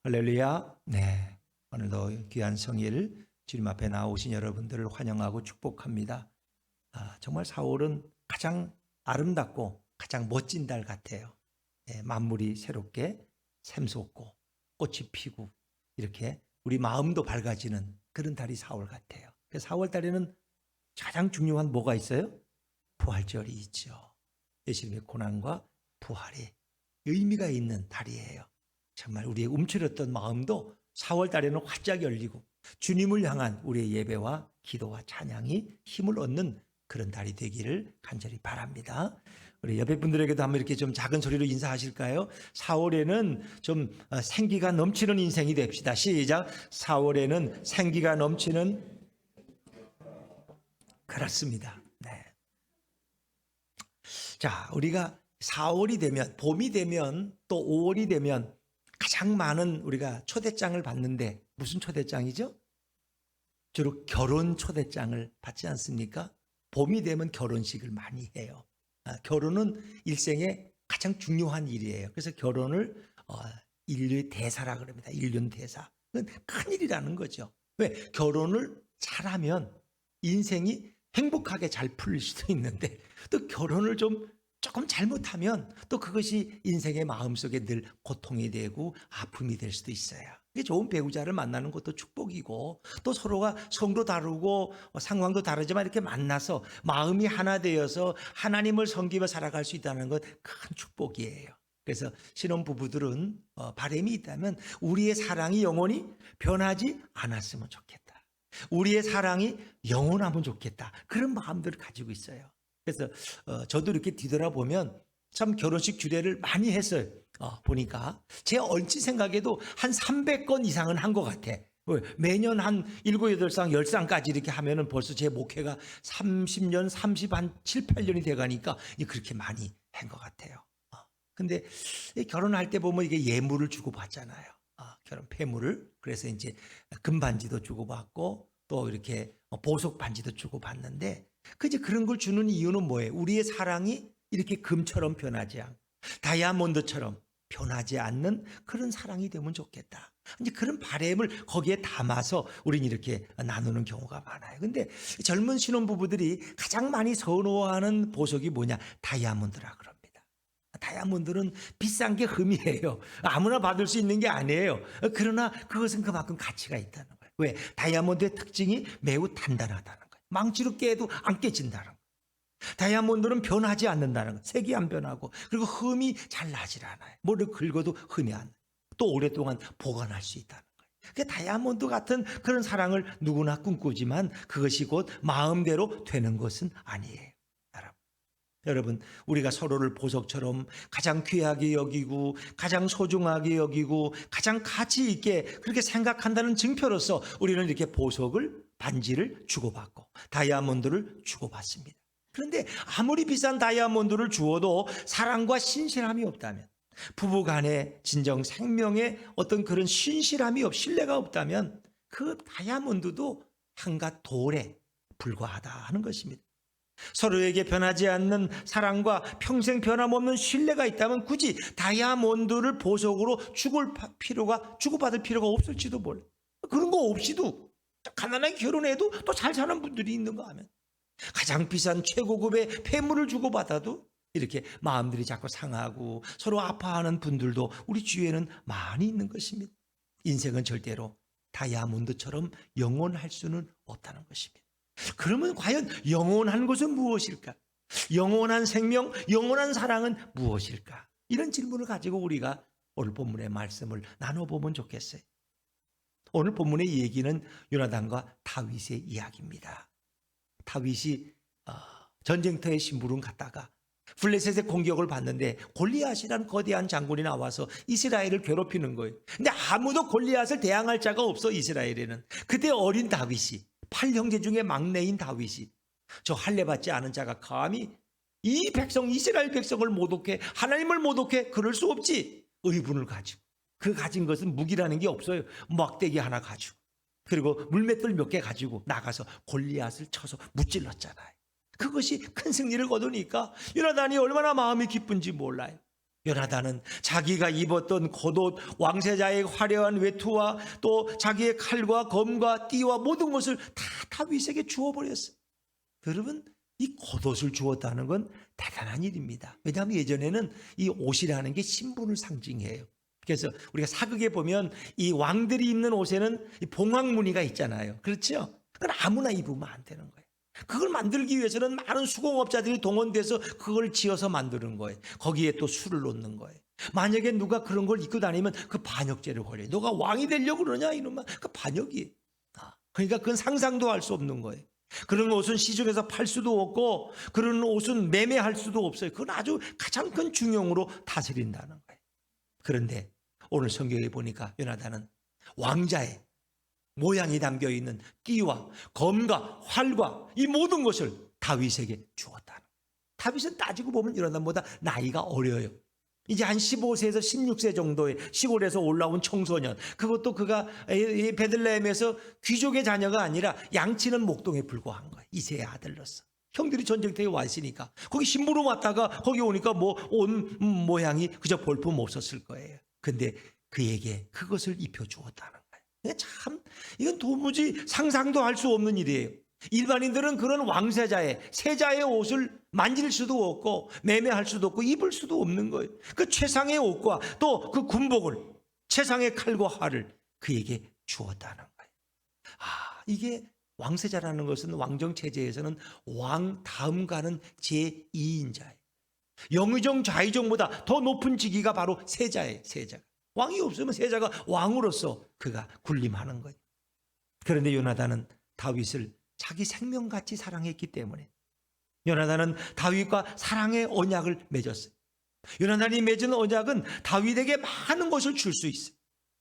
할렐루야. 네. 오늘도 귀한 성일 주님 앞에 나오신 여러분들을 환영하고 축복합니다. 정말 4월은 가장 아름답고 가장 멋진 달 같아요. 만물이 새롭게 샘솟고 꽃이 피고 이렇게 우리 마음도 밝아지는 그런 달이 4월 같아요. 4월 달에는 가장 중요한 뭐가 있어요? 부활절이 있죠. 예수님의 고난과 부활이 의미가 있는 달이에요. 정말 우리의 움츠렸던 마음도 4월 달에는 활짝 열리고 주님을 향한 우리의 예배와 기도와 찬양이 힘을 얻는 그런 달이 되기를 간절히 바랍니다. 우리 옆에 분들에게도 한번 이렇게 좀 작은 소리로 인사하실까요? 4월에는 좀 생기가 넘치는 인생이 됩시다. 시작. 4월에는 생기가 넘치는 그렇습니다. 네. 자, 우리가 4월이 되면 봄이 되면 또 5월이 되면 가장 많은 우리가 초대장을 받는데 무슨 초대장이죠? 주로 결혼 초대장을 받지 않습니까? 봄이 되면 결혼식을 많이 해요. 결혼은 일생의 가장 중요한 일이에요. 그래서 결혼을 인류의 대사라 그럽니다. 인륜 대사. 그건 큰일이라는 거죠. 왜? 결혼을 잘하면 인생이 행복하게 잘 풀릴 수도 있는데 또 결혼을 조금 잘못하면 또 그것이 인생의 마음속에 늘 고통이 되고 아픔이 될 수도 있어요. 좋은 배우자를 만나는 것도 축복이고 또 서로가 성도 다르고 상황도 다르지만 이렇게 만나서 마음이 하나 되어서 하나님을 섬기며 살아갈 수 있다는 것 큰 축복이에요. 그래서 신혼부부들은 바람이 있다면 우리의 사랑이 영원히 변하지 않았으면 좋겠다. 우리의 사랑이 영원하면 좋겠다. 그런 마음들을 가지고 있어요. 그래서 저도 이렇게 뒤돌아보면 참 결혼식 주례를 많이 했어요. 보니까 제 얼핏 생각에도 한 300건 이상은 한 것 같아. 매년 한 7, 8상, 10상까지 이렇게 하면은 벌써 제 목회가 30년, 7, 8년이 돼가니까 그렇게 많이 한 것 같아요. 근데 결혼할 때 보면 이게 예물을 주고 받잖아요. 결혼 폐물을. 그래서 이제 금반지도 주고 받고 또 이렇게 보석 반지도 주고 받는데 이제 그런 걸 주는 이유는 뭐예요? 우리의 사랑이 이렇게 금처럼 변하지 않고 다이아몬드처럼 변하지 않는 그런 사랑이 되면 좋겠다. 이제 그런 바람을 거기에 담아서 우리는 이렇게 나누는 경우가 많아요. 근데 젊은 신혼부부들이 가장 많이 선호하는 보석이 뭐냐? 다이아몬드라 그럽니다. 다이아몬드는 비싼 게 흠이에요. 아무나 받을 수 있는 게 아니에요. 그러나 그것은 그만큼 가치가 있다는 거예요. 왜? 다이아몬드의 특징이 매우 단단하다는 거예요. 망치로 깨도 안 깨진다는 거예요. 다이아몬드는 변하지 않는다는 거예요. 색이 안 변하고 그리고 흠이 잘 나질 않아요. 뭐를 긁어도 흠이 안 나요. 또 오랫동안 보관할 수 있다는 거예요. 그 다이아몬드 같은 그런 사랑을 누구나 꿈꾸지만 그것이 곧 마음대로 되는 것은 아니에요. 여러분, 우리가 서로를 보석처럼 가장 귀하게 여기고 가장 소중하게 여기고 가장 가치 있게 그렇게 생각한다는 증표로서 우리는 이렇게 보석을, 반지를 주고받고 다이아몬드를 주고받습니다. 그런데 아무리 비싼 다이아몬드를 주어도 사랑과 신실함이 없다면, 부부간의 진정 생명의 어떤 그런 신실함이 신뢰가 없다면 그 다이아몬드도 한갓 돌에 불과하다 하는 것입니다. 서로에게 변하지 않는 사랑과 평생 변함없는 신뢰가 있다면 굳이 다이아몬드를 보석으로 주고받을 필요가 없을지도 몰라요. 그런 거 없이도 가난하게 결혼해도 또 잘 사는 분들이 있는가 하면 가장 비싼 최고급의 폐물을 주고받아도 이렇게 마음들이 자꾸 상하고 서로 아파하는 분들도 우리 주위에는 많이 있는 것입니다. 인생은 절대로 다이아몬드처럼 영원할 수는 없다는 것입니다. 그러면 과연 영원한 것은 무엇일까? 영원한 생명, 영원한 사랑은 무엇일까? 이런 질문을 가지고 우리가 오늘 본문의 말씀을 나눠보면 좋겠어요. 오늘 본문의 얘기는 요나단과 다윗의 이야기입니다. 다윗이 전쟁터에 심부름 갔다가 블레셋의 공격을 받는데 골리앗이라는 거대한 장군이 나와서 이스라엘을 괴롭히는 거예요. 근데 아무도 골리앗을 대항할 자가 없어 이스라엘에는. 그때 어린 다윗이 8형제 중에 막내인 다윗이 저 할례받지 않은 자가 감히 이 백성 이스라엘 백성을 모독해 하나님을 모독해 그럴 수 없지. 의분을 가지고 그 가진 것은 무기라는 게 없어요. 막대기 하나 가지고 그리고 물맷돌 몇 개 가지고 나가서 골리앗을 쳐서 무찔렀잖아요. 그것이 큰 승리를 거두니까 요나단이 얼마나 마음이 기쁜지 몰라요. 요나단은 자기가 입었던 겉옷, 왕세자의 화려한 외투와 또 자기의 칼과 검과 띠와 모든 것을 다 다윗에게 주어버렸어요. 여러분, 이 겉옷을 주었다는 건 대단한 일입니다. 왜냐하면 예전에는 이 옷이라는 게 신분을 상징해요. 그래서 우리가 사극에 보면 이 왕들이 입는 옷에는 이 봉황무늬가 있잖아요. 그렇죠? 그건 아무나 입으면 안 되는 거예요. 그걸 만들기 위해서는 많은 수공업자들이 동원돼서 그걸 지어서 만드는 거예요. 거기에 또 술을 놓는 거예요. 만약에 누가 그런 걸 입고 다니면 그 반역죄를 걸려요. 너가 왕이 되려고 그러냐 이놈아. 그 반역이에요. 그러니까 그건 상상도 할 수 없는 거예요. 그런 옷은 시중에서 팔 수도 없고 그런 옷은 매매할 수도 없어요. 그건 아주 가장 큰 중용으로 다스린다는 거예요. 그런데 오늘 성경에 보니까 요나단은 왕자의 모양이 담겨있는 띠와 검과 활과 이 모든 것을 다윗에게 주었다는 거예요. 다윗은 따지고 보면 요나단보다 나이가 어려요. 이제 한 15세에서 16세 정도의 시골에서 올라온 청소년, 그것도 그가 베들레헴에서 귀족의 자녀가 아니라 양치는 목동에 불과한 거예요. 이세의 아들로서. 형들이 전쟁터에 와 있으니까 거기 신부로 왔다가 거기 오니까 뭐 온 모양이 그저 볼품 없었을 거예요. 근데 그에게 그것을 입혀주었다는 거예요. 참 이건 도무지 상상도 할 수 없는 일이에요. 일반인들은 그런 왕세자의 세자의 옷을 만질 수도 없고 매매할 수도 없고 입을 수도 없는 거예요. 그 최상의 옷과 또 그 군복을 최상의 칼과 활을 그에게 주었다는 거예요. 이게 왕세자라는 것은 왕정 체제에서는 왕 다음 가는 제2인자예요. 영의정 좌의정보다 더 높은 직위가 바로 세자예요. 세자. 왕이 없으면 세자가 왕으로서 그가 군림하는 거예요. 그런데 요나단은 다윗을 자기 생명같이 사랑했기 때문에 요나단은 다윗과 사랑의 언약을 맺었어요. 요나단이 맺은 언약은 다윗에게 많은 것을 줄 수 있어요.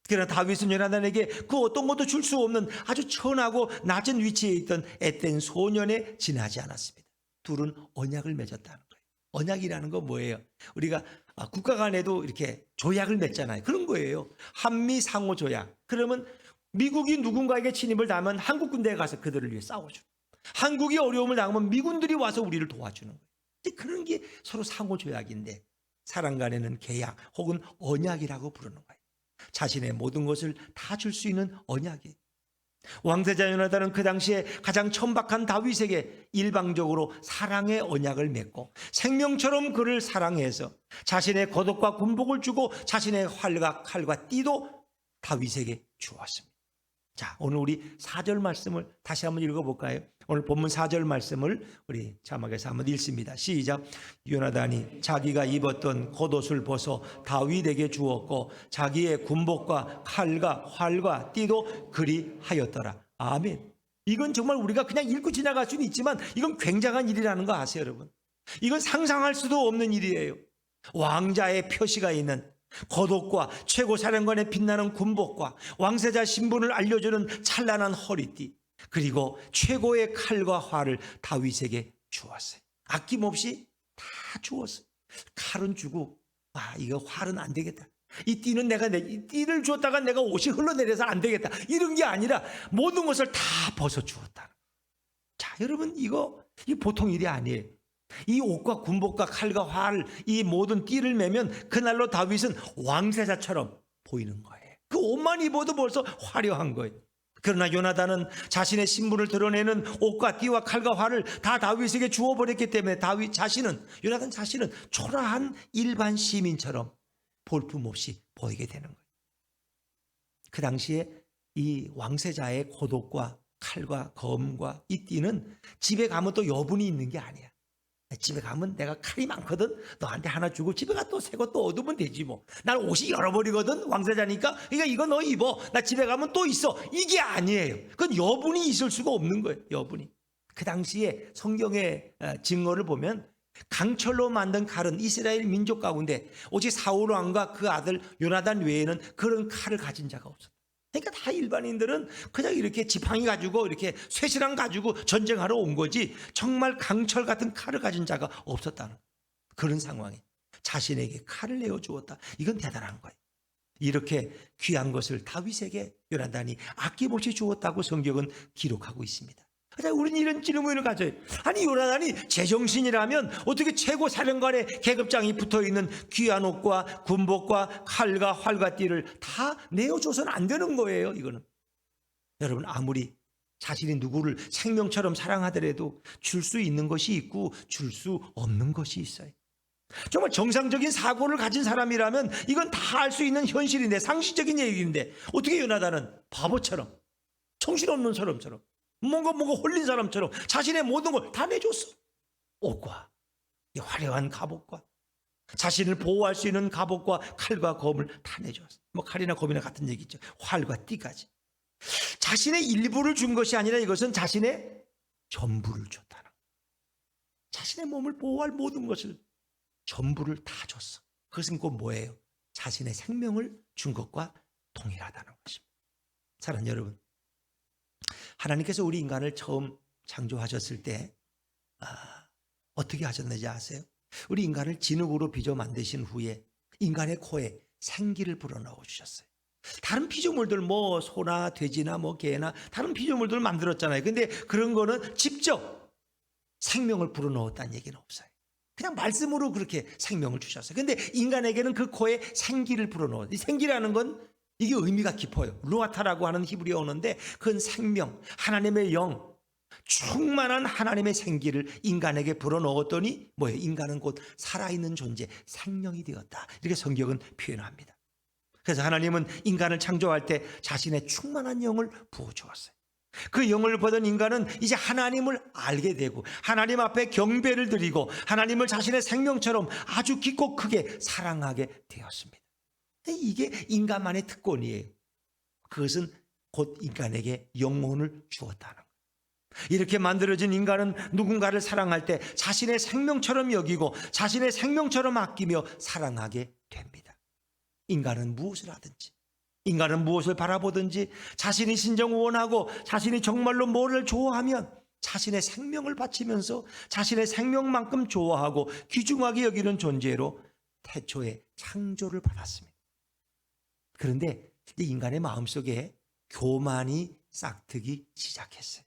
그러나 다윗은 요나단에게 그 어떤 것도 줄 수 없는 아주 천하고 낮은 위치에 있던 앳된 소년에 지나지 않았습니다. 둘은 언약을 맺었다는 거예요. 언약이라는 건 뭐예요? 우리가 국가 간에도 이렇게 조약을 맺잖아요. 그런 거예요. 한미 상호 조약. 그러면 미국이 누군가에게 침입을 당하면 한국 군대에 가서 그들을 위해 싸워줘. 한국이 어려움을 당하면 미군들이 와서 우리를 도와주는 거예요. 그런 게 서로 상호 조약인데 사람 간에는 계약 혹은 언약이라고 부르는 거예요. 자신의 모든 것을 다 줄 수 있는 언약이에요. 왕세자 요나단은 그 당시에 가장 천박한 다윗에게 일방적으로 사랑의 언약을 맺고 생명처럼 그를 사랑해서 자신의 겉옷과 군복을 주고 자신의 활과 칼과 띠도 다윗에게 주었습니다. 자, 오늘 우리 4절 말씀을 다시 한번 읽어볼까요? 오늘 본문 4절 말씀을 우리 자막에서 한번 읽습니다. 시작. 요나단이 자기가 입었던 겉옷을 벗어 다윗에게 주었고 자기의 군복과 칼과 활과 띠도 그리하였더라. 아멘. 이건 정말 우리가 그냥 읽고 지나갈 수는 있지만 이건 굉장한 일이라는 거 아세요, 여러분? 이건 상상할 수도 없는 일이에요. 왕자의 표시가 있는 겉옷과 최고 사령관의 빛나는 군복과 왕세자 신분을 알려주는 찬란한 허리띠, 그리고 최고의 칼과 활을 다윗에게 주었어요. 아낌없이 다 주었어요. 칼은 주고 이거 활은 안 되겠다. 이 띠는 이 띠를 줬다가 내가 옷이 흘러내려서 안 되겠다. 이런 게 아니라 모든 것을 다 벗어 주었다. 자, 여러분 이 보통 일이 아니에요. 이 옷과 군복과 칼과 활, 이 모든 띠를 매면 그날로 다윗은 왕세자처럼 보이는 거예요. 그 옷만 입어도 벌써 화려한 거예요. 그러나 요나단은 자신의 신분을 드러내는 옷과 띠와 칼과 활을 다 다윗에게 주어버렸기 때문에 요나단 자신은 초라한 일반 시민처럼 볼품없이 보이게 되는 거예요. 그 당시에 이 왕세자의 겉옷과 칼과 검과 이 띠는 집에 가면 또 여분이 있는 게 아니야. 집에 가면 내가 칼이 많거든. 너한테 하나 주고 집에 가 또 새 거 또 얻으면 되지 뭐. 난 옷이 여러 벌이거든. 왕세자니까. 그러니까 이거 너 입어. 나 집에 가면 또 있어. 이게 아니에요. 그건 여분이 있을 수가 없는 거예요. 여분이. 그 당시에 성경의 증거를 보면 강철로 만든 칼은 이스라엘 민족 가운데 오직 사울 왕과 그 아들 요나단 외에는 그런 칼을 가진 자가 없었다. 그러니까 다 일반인들은 그냥 이렇게 지팡이 가지고 이렇게 쇠시랑 가지고 전쟁하러 온 거지 정말 강철 같은 칼을 가진 자가 없었다는 그런 상황에 자신에게 칼을 내어주었다. 이건 대단한 거예요. 이렇게 귀한 것을 다윗에게 요나단이 아낌없이 주었다고 성경은 기록하고 있습니다. 우리는 이런 질문을 가져요. 아니 요나단이 제정신이라면 어떻게 최고 사령관의 계급장이 붙어있는 귀한 옷과 군복과 칼과 활과 띠를 다 내어줘서는 안 되는 거예요. 이거는 여러분, 아무리 자신이 누구를 생명처럼 사랑하더라도 줄 수 있는 것이 있고 줄 수 없는 것이 있어요. 정말 정상적인 사고를 가진 사람이라면 이건 다 알 수 있는 현실인데, 상식적인 얘기인데, 어떻게 요나단은 바보처럼, 정신없는 사람처럼, 뭔가 홀린 사람처럼 자신의 모든 걸 다 내줬어. 옷과 이 화려한 갑옷과 자신을 보호할 수 있는 갑옷과 칼과 검을 다 내줬어. 칼이나 검이나 같은 얘기죠. 활과 띠까지. 자신의 일부를 준 것이 아니라 이것은 자신의 전부를 줬다는 거예요. 자신의 몸을 보호할 모든 것을, 전부를 다 줬어. 그것은 곧 뭐예요? 자신의 생명을 준 것과 동일하다는 것입니다. 사랑하는 여러분, 하나님께서 우리 인간을 처음 창조하셨을 때 어떻게 하셨는지 아세요? 우리 인간을 진흙으로 빚어 만드신 후에 인간의 코에 생기를 불어넣어 주셨어요. 다른 피조물들 소나 돼지나 개나 다른 피조물들을 만들었잖아요. 근데 그런 거는 직접 생명을 불어넣었다는 얘기는 없어요. 그냥 말씀으로 그렇게 생명을 주셨어요. 근데 인간에게는 그 코에 생기를 불어넣어요. 이 생기라는 건 이게 의미가 깊어요. 루아타라고 하는 히브리어 언어인데 그건 생명, 하나님의 영, 충만한 하나님의 생기를 인간에게 불어넣었더니 뭐예요? 인간은 곧 살아있는 존재, 생명이 되었다. 이렇게 성경은 표현합니다. 그래서 하나님은 인간을 창조할 때 자신의 충만한 영을 부어주었어요. 그 영을 받은 인간은 이제 하나님을 알게 되고 하나님 앞에 경배를 드리고 하나님을 자신의 생명처럼 아주 깊고 크게 사랑하게 되었습니다. 이게 인간만의 특권이에요. 그것은 곧 인간에게 영혼을 주었다는 거예요. 이렇게 만들어진 인간은 누군가를 사랑할 때 자신의 생명처럼 여기고 자신의 생명처럼 아끼며 사랑하게 됩니다. 인간은 무엇을 하든지, 인간은 무엇을 바라보든지 자신이 진정 원하고 자신이 정말로 뭐를 좋아하면 자신의 생명을 바치면서 자신의 생명만큼 좋아하고 귀중하게 여기는 존재로 태초에 창조를 받았습니다. 그런데 인간의 마음속에 교만이 싹트기 시작했어요.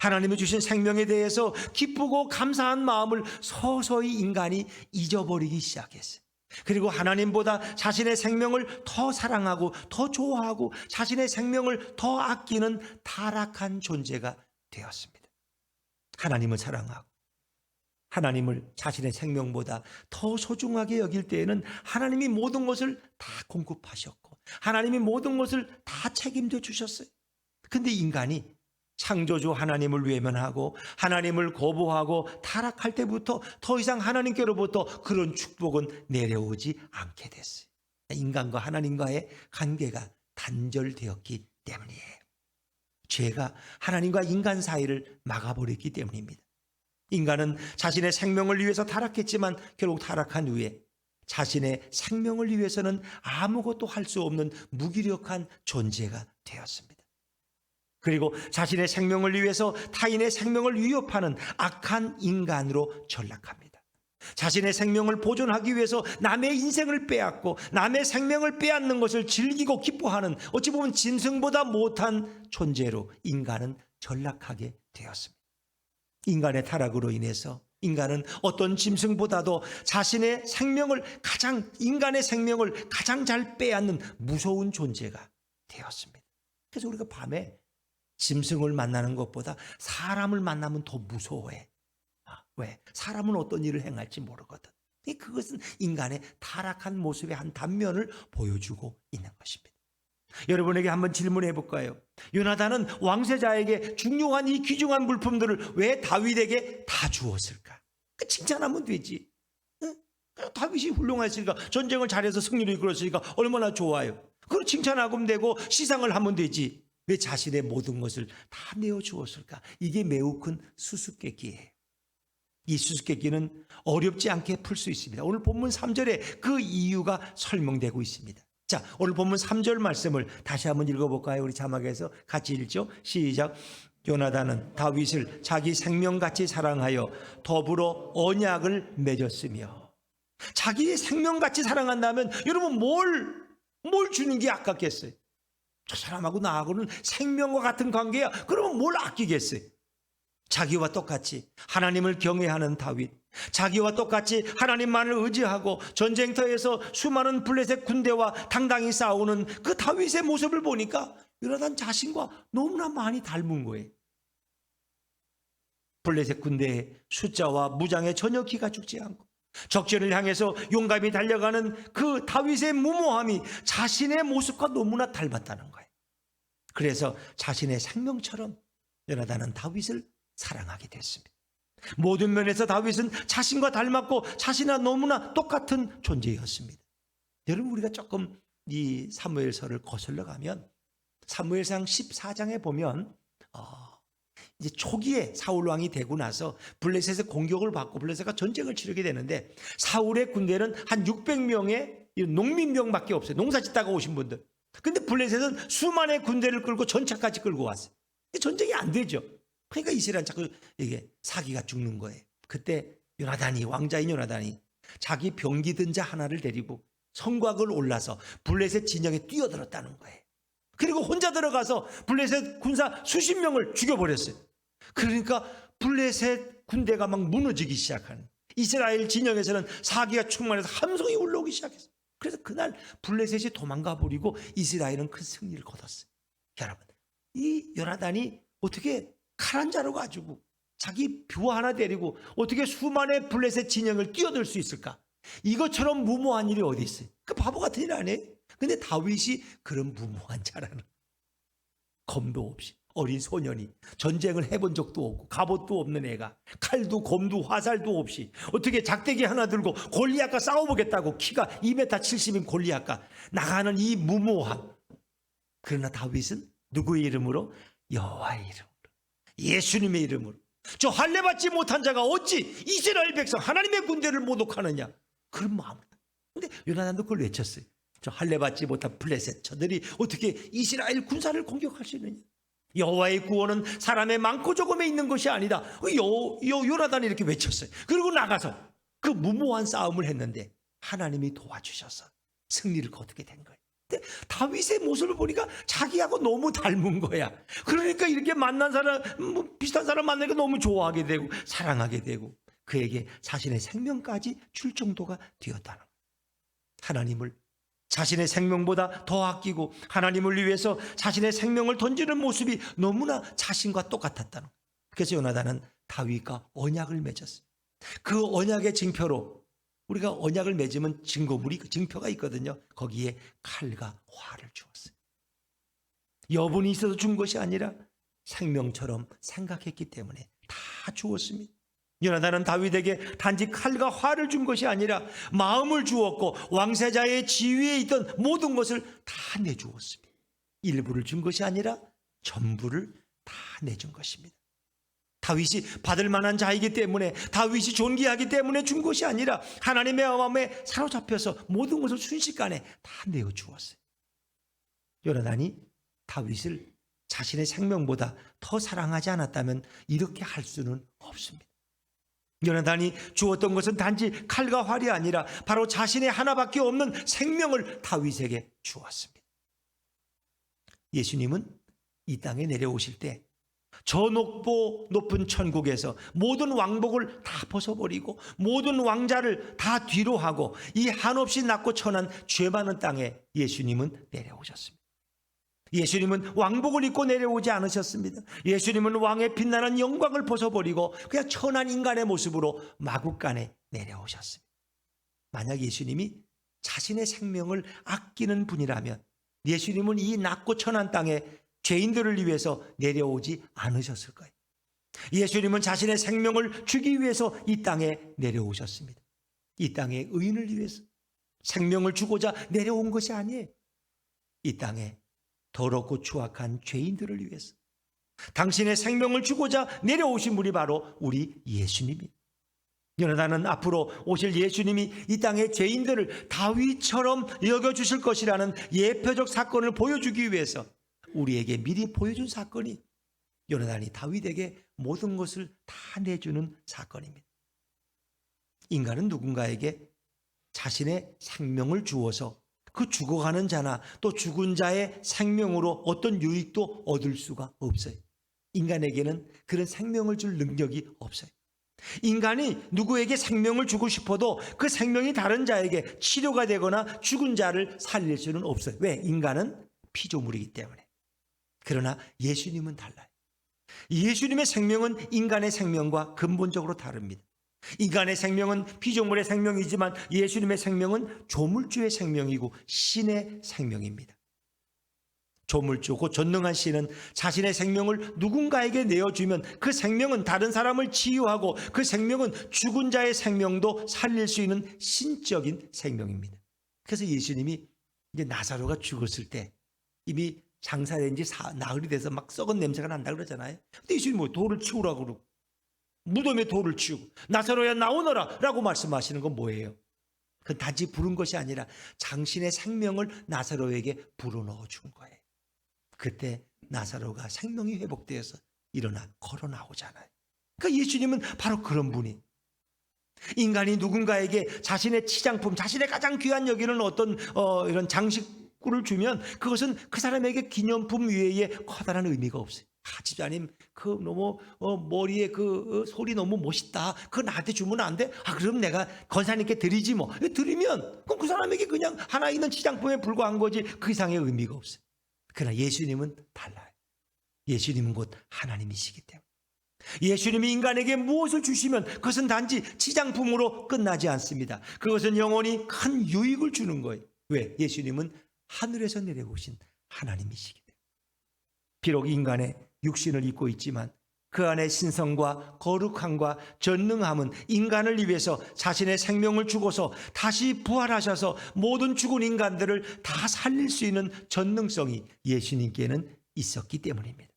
하나님이 주신 생명에 대해서 기쁘고 감사한 마음을 서서히 인간이 잊어버리기 시작했어요. 그리고 하나님보다 자신의 생명을 더 사랑하고 더 좋아하고 자신의 생명을 더 아끼는 타락한 존재가 되었습니다. 하나님을 사랑하고 하나님을 자신의 생명보다 더 소중하게 여길 때에는 하나님이 모든 것을 다 공급하셨고 하나님이 모든 것을 다 책임져 주셨어요. 근데 인간이 창조주 하나님을 외면하고 하나님을 거부하고 타락할 때부터 더 이상 하나님께로부터 그런 축복은 내려오지 않게 됐어요. 인간과 하나님과의 관계가 단절되었기 때문이에요. 죄가 하나님과 인간 사이를 막아버렸기 때문입니다. 인간은 자신의 생명을 위해서 타락했지만 결국 타락한 후에 자신의 생명을 위해서는 아무것도 할 수 없는 무기력한 존재가 되었습니다. 그리고 자신의 생명을 위해서 타인의 생명을 위협하는 악한 인간으로 전락합니다. 자신의 생명을 보존하기 위해서 남의 인생을 빼앗고 남의 생명을 빼앗는 것을 즐기고 기뻐하는 어찌 보면 짐승보다 못한 존재로 인간은 전락하게 되었습니다. 인간의 타락으로 인해서 인간은 어떤 짐승보다도 자신의 생명을 인간의 생명을 가장 잘 빼앗는 무서운 존재가 되었습니다. 그래서 우리가 밤에 짐승을 만나는 것보다 사람을 만나면 더 무서워해. 왜? 사람은 어떤 일을 행할지 모르거든. 그것은 인간의 타락한 모습의 한 단면을 보여주고 있는 것입니다. 여러분에게 한번 질문해 볼까요? 요나단은 왕세자에게 중요한 이 귀중한 물품들을 왜 다윗에게 다 주었을까? 칭찬하면 되지. 다윗이 훌륭했으니까, 전쟁을 잘해서 승리를 이끌었으니까 얼마나 좋아요. 그걸 칭찬하면 되고 시상을 하면 되지. 왜 자신의 모든 것을 다 내어주었을까? 이게 매우 큰 수수께끼예요. 이 수수께끼는 어렵지 않게 풀 수 있습니다. 오늘 본문 3절에 그 이유가 설명되고 있습니다. 자, 오늘 본문 3절 말씀을 다시 한번 읽어볼까요? 우리 자막에서 같이 읽죠. 시작. 요나단은 다윗을 자기 생명같이 사랑하여 더불어 언약을 맺었으며. 자기의 생명같이 사랑한다면 여러분 뭘 주는 게 아깝겠어요? 저 사람하고 나하고는 생명과 같은 관계야. 그러면 뭘 아끼겠어요? 자기와 똑같이 하나님을 경외하는 다윗, 자기와 똑같이 하나님만을 의지하고 전쟁터에서 수많은 블레셋 군대와 당당히 싸우는 그 다윗의 모습을 보니까 요나단 자신과 너무나 많이 닮은 거예요. 블레셋 군대의 숫자와 무장에 전혀 기가 죽지 않고 적전을 향해서 용감히 달려가는 그 다윗의 무모함이 자신의 모습과 너무나 닮았다는 거예요. 그래서 자신의 생명처럼 요나단은 다윗을 사랑하게 됐습니다. 모든 면에서 다윗은 자신과 닮았고 자신과 너무나 똑같은 존재였습니다. 여러분, 우리가 조금 이 사무엘서를 거슬러 가면 사무엘상 14장에 보면 이제 초기에 사울 왕이 되고 나서 블레셋의 공격을 받고 블레셋과 전쟁을 치르게 되는데 사울의 군대는 한 600명의 농민병밖에 없어요. 농사 짓다가 오신 분들. 근데 블레셋은 수만의 군대를 끌고 전차까지 끌고 왔어요. 전쟁이 안 되죠. 그러니까 이스라엘은 자꾸 이게 사기가 죽는 거예요. 그때 요나단이, 왕자인 요나단이 자기 병기 든 자 하나를 데리고 성곽을 올라서 블레셋 진영에 뛰어들었다는 거예요. 그리고 혼자 들어가서 블레셋 군사 수십 명을 죽여버렸어요. 그러니까 블레셋 군대가 막 무너지기 시작하는, 이스라엘 진영에서는 사기가 충만해서 함성이 올라오기 시작했어요. 그래서 그날 블레셋이 도망가 버리고 이스라엘은 큰 승리를 거뒀어요. 여러분, 이 요나단이 어떻게 칼 한 자루 가지고 자기 뷰 하나 데리고 어떻게 수만의 블레셋 진영을 뛰어들 수 있을까? 이것처럼 무모한 일이 어디 있어요? 그 바보 같은 일 아니에요? 근데 다윗이 그런 무모한 자라는, 검도 없이 어린 소년이 전쟁을 해본 적도 없고 갑옷도 없는 애가 칼도 검도 화살도 없이 어떻게 작대기 하나 들고 골리앗과 싸워보겠다고, 키가 2m 70인 골리앗과 나가는 이 무모함. 그러나 다윗은 누구의 이름으로? 여호와의 이름으로, 예수님의 이름으로, 저 할례받지 못한 자가 어찌 이스라엘 백성 하나님의 군대를 모독하느냐, 그런 마음으로. 근데 요나단도 그걸 외쳤어요. 저 할례받지 못한 블레셋, 저들이 어떻게 이스라엘 군사를 공격할 수 있느냐. 여호와의 구원은 사람의 많고 적음에 있는 것이 아니다. 요나단이 이렇게 외쳤어요. 그리고 나가서 그 무모한 싸움을 했는데 하나님이 도와주셔서 승리를 거두게 된 거예요. 근데 다윗의 모습을 보니까 자기하고 너무 닮은 거야. 그러니까 이렇게 만난 사람, 비슷한 사람 만나니까 너무 좋아하게 되고 사랑하게 되고 그에게 자신의 생명까지 줄 정도가 되었다는 거예요. 하나님을 자신의 생명보다 더 아끼고 하나님을 위해서 자신의 생명을 던지는 모습이 너무나 자신과 똑같았다는 거예요. 그래서 요나단은 다윗과 언약을 맺었어요. 그 언약의 징표로, 우리가 언약을 맺으면 증거가 있거든요. 거기에 칼과 활을 주었어요. 여분이 있어서 준 것이 아니라 생명처럼 생각했기 때문에 다 주었습니다. 요나단은 다윗에게 단지 칼과 활을 준 것이 아니라 마음을 주었고 왕세자의 지위에 있던 모든 것을 다 내주었습니다. 일부를 준 것이 아니라 전부를 다 내준 것입니다. 다윗이 받을 만한 자이기 때문에, 다윗이 존귀하기 때문에 준 것이 아니라 하나님의 마음에 사로잡혀서 모든 것을 순식간에 다 내어주었어요. 요나단이 다윗을 자신의 생명보다 더 사랑하지 않았다면 이렇게 할 수는 없습니다. 요나단이 주었던 것은 단지 칼과 활이 아니라 바로 자신의 하나밖에 없는 생명을 다윗에게 주었습니다. 예수님은 이 땅에 내려오실 때 저 높은 천국에서 모든 왕복을 다 벗어버리고 모든 왕자를 다 뒤로 하고 이 한없이 낮고 천한 죄 많은 땅에 예수님은 내려오셨습니다. 예수님은 왕복을 입고 내려오지 않으셨습니다. 예수님은 왕의 빛나는 영광을 벗어버리고 그냥 천한 인간의 모습으로 마국간에 내려오셨습니다. 만약 예수님이 자신의 생명을 아끼는 분이라면 예수님은 이 낮고 천한 땅에 죄인들을 위해서 내려오지 않으셨을 거예요. 예수님은 자신의 생명을 주기 위해서 이 땅에 내려오셨습니다. 이 땅의 의인을 위해서 생명을 주고자 내려온 것이 아니에요. 이 땅에 더럽고 추악한 죄인들을 위해서 당신의 생명을 주고자 내려오신 분이 바로 우리 예수님입니다. 요나단은 앞으로 오실 예수님이 이 땅의 죄인들을 다윗처럼 여겨주실 것이라는 예표적 사건을 보여주기 위해서 우리에게 미리 보여준 사건이 요나단이 다윗에게 모든 것을 다 내주는 사건입니다. 인간은 누군가에게 자신의 생명을 주어서 그 죽어가는 자나 또 죽은 자의 생명으로 어떤 유익도 얻을 수가 없어요. 인간에게는 그런 생명을 줄 능력이 없어요. 인간이 누구에게 생명을 주고 싶어도 그 생명이 다른 자에게 치료가 되거나 죽은 자를 살릴 수는 없어요. 왜? 인간은 피조물이기 때문에. 그러나 예수님은 달라요. 예수님의 생명은 인간의 생명과 근본적으로 다릅니다. 인간의 생명은 피조물의 생명이지만 예수님의 생명은 조물주의 생명이고 신의 생명입니다. 조물주, 곧 전능한 신은 자신의 생명을 누군가에게 내어주면 그 생명은 다른 사람을 치유하고 그 생명은 죽은 자의 생명도 살릴 수 있는 신적인 생명입니다. 그래서 예수님이 이제 나사로가 죽었을 때 이미 장사된 지 나흘이 돼서 막 썩은 냄새가 난다 그러잖아요. 근데 예수님이 뭐 돌을 치우라고 그러고 무덤에 돌을 치우고 나사로야 나오너라 라고 말씀하시는 건 뭐예요? 그 단지 부른 것이 아니라 당신의 생명을 나사로에게 불어넣어 준 거예요. 그때 나사로가 생명이 회복되어서 일어나 걸어 나오잖아요. 그러니까 예수님은 바로 그런 분이, 인간이 누군가에게 자신의 치장품, 자신의 가장 귀한 여기는 어떤 이런 장식구를 주면 그것은 그 사람에게 기념품 외에 커다란 의미가 없어요. 집사님 그 너무 머리에 그 소리 너무 멋있다. 그거 나한테 주면 안 돼? 그럼 내가 권사님께 드리지 뭐. 드리면 그럼 그 사람에게 그냥 하나 있는 치장품에 불과한 거지 그 이상의 의미가 없어요. 그러나 예수님은 달라요. 예수님은 곧 하나님이시기 때문에 예수님이 인간에게 무엇을 주시면 그것은 단지 치장품으로 끝나지 않습니다. 그것은 영원히 큰 유익을 주는 거예요. 왜? 예수님은 하늘에서 내려오신 하나님이시기 때문에. 비록 인간의 육신을 입고 있지만 그 안에 신성과 거룩함과 전능함은 인간을 위해서 자신의 생명을 주고서 다시 부활하셔서 모든 죽은 인간들을 다 살릴 수 있는 전능성이 예수님께는 있었기 때문입니다.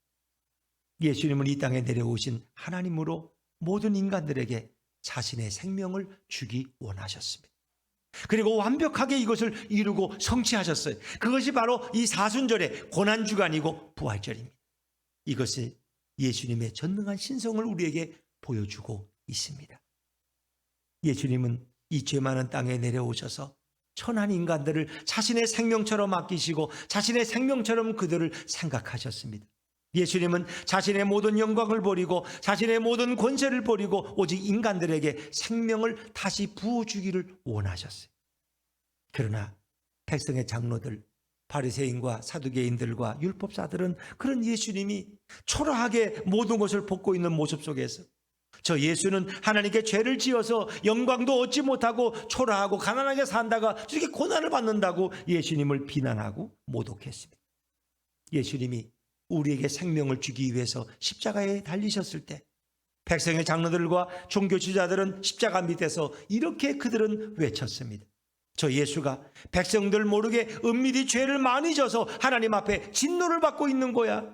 예수님은 이 땅에 내려오신 하나님으로 모든 인간들에게 자신의 생명을 주기 원하셨습니다. 그리고 완벽하게 이것을 이루고 성취하셨어요. 그것이 바로 이 사순절의 고난주간이고 부활절입니다. 이것이 예수님의 전능한 신성을 우리에게 보여주고 있습니다. 예수님은 이 죄 많은 땅에 내려오셔서 천한 인간들을 자신의 생명처럼 아끼시고 자신의 생명처럼 그들을 생각하셨습니다. 예수님은 자신의 모든 영광을 버리고 자신의 모든 권세를 버리고 오직 인간들에게 생명을 다시 부어주기를 원하셨어요. 그러나 백성의 장로들, 바리새인과 사두개인들과 율법사들은 그런 예수님이 초라하게 모든 것을 벗고 있는 모습 속에서 저 예수는 하나님께 죄를 지어서 영광도 얻지 못하고 초라하고 가난하게 산다가 이렇게 고난을 받는다고 예수님을 비난하고 모독했습니다. 예수님이 우리에게 생명을 주기 위해서 십자가에 달리셨을 때 백성의 장로들과 종교 지도자들은 십자가 밑에서 이렇게 그들은 외쳤습니다. 저 예수가 백성들 모르게 은밀히 죄를 많이 져서 하나님 앞에 진노를 받고 있는 거야.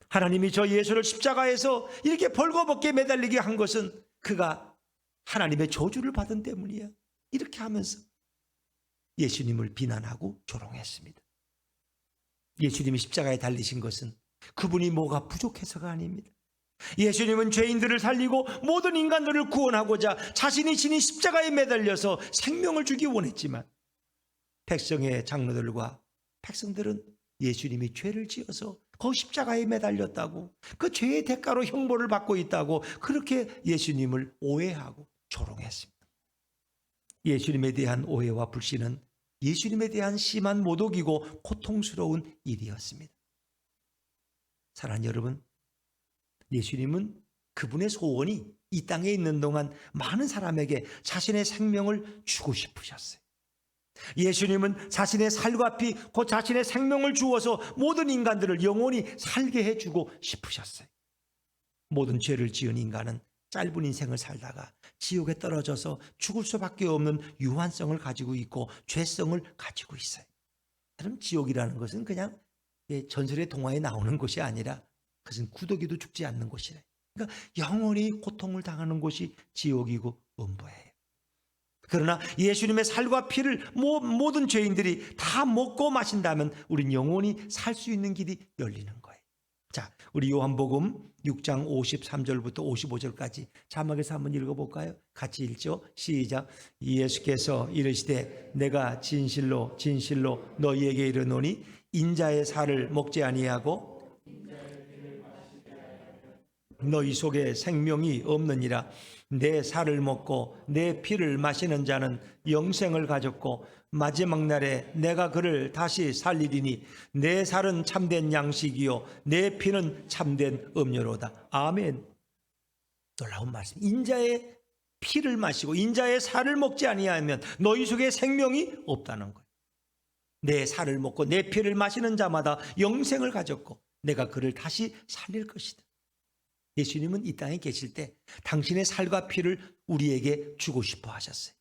하나님이 저 예수를 십자가에서 이렇게 벌거벗게 매달리게 한 것은 그가 하나님의 저주를 받은 때문이야. 이렇게 하면서 예수님을 비난하고 조롱했습니다. 예수님이 십자가에 달리신 것은 그분이 뭐가 부족해서가 아닙니다. 예수님은 죄인들을 살리고 모든 인간들을 구원하고자 자신이 지닌 십자가에 매달려서 생명을 주기 원했지만 백성의 장로들과 백성들은 예수님이 죄를 지어서 그 십자가에 매달렸다고, 그 죄의 대가로 형벌을 받고 있다고 그렇게 예수님을 오해하고 조롱했습니다. 예수님에 대한 오해와 불신은 예수님에 대한 심한 모독이고 고통스러운 일이었습니다. 사랑하는 여러분, 예수님은 그분의 소원이 이 땅에 있는 동안 많은 사람에게 자신의 생명을 주고 싶으셨어요. 예수님은 자신의 살과 피, 곧 자신의 생명을 주어서 모든 인간들을 영원히 살게 해주고 싶으셨어요. 모든 죄를 지은 인간은 짧은 인생을 살다가 지옥에 떨어져서 죽을 수밖에 없는 유한성을 가지고 있고 죄성을 가지고 있어요. 그럼 지옥이라는 것은 그냥 전설의 동화에 나오는 곳이 아니라 그것은 구더기도 죽지 않는 곳이래. 그러니까 영원히 고통을 당하는 곳이 지옥이고 음부예요. 그러나 예수님의 살과 피를 모든 죄인들이 다 먹고 마신다면 우린 영원히 살 수 있는 길이 열리는 거예요. 자, 우리 요한복음 6장 53절부터 55절까지 자막에서 한번 읽어볼까요? 같이 읽죠. 시작. 예수께서 이르시되 내가 진실로 진실로 너희에게 이르노니 인자의 살을 먹지 아니하고 너희 속에 생명이 없느니라. 내 살을 먹고 내 피를 마시는 자는 영생을 가졌고 마지막 날에 내가 그를 다시 살리리니 내 살은 참된 양식이요 내 피는 참된 음료로다. 아멘. 놀라운 말씀. 인자의 피를 마시고 인자의 살을 먹지 아니하면 너희 속에 생명이 없다는 거예요. 내 살을 먹고 내 피를 마시는 자마다 영생을 가졌고 내가 그를 다시 살릴 것이다. 예수님은 이 땅에 계실 때 당신의 살과 피를 우리에게 주고 싶어 하셨어요.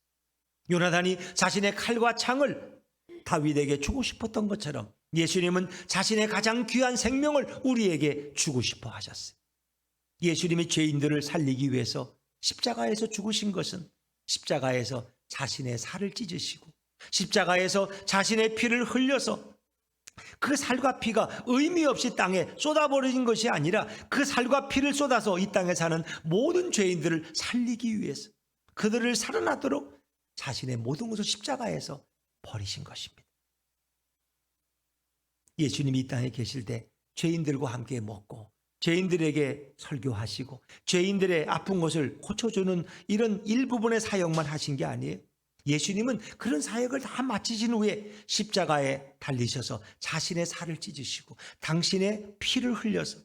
요나단이 자신의 칼과 창을 다윗에게 주고 싶었던 것처럼 예수님은 자신의 가장 귀한 생명을 우리에게 주고 싶어 하셨어요. 예수님이 죄인들을 살리기 위해서 십자가에서 죽으신 것은 십자가에서 자신의 살을 찢으시고 십자가에서 자신의 피를 흘려서 그 살과 피가 의미 없이 땅에 쏟아버려진 것이 아니라 그 살과 피를 쏟아서 이 땅에 사는 모든 죄인들을 살리기 위해서 그들을 살아나도록 자신의 모든 것을 십자가에서 버리신 것입니다. 예수님이 이 땅에 계실 때 죄인들과 함께 먹고 죄인들에게 설교하시고 죄인들의 아픈 것을 고쳐주는 이런 일부분의 사역만 하신 게 아니에요. 예수님은 그런 사역을 다 마치신 후에 십자가에 달리셔서 자신의 살을 찢으시고 당신의 피를 흘려서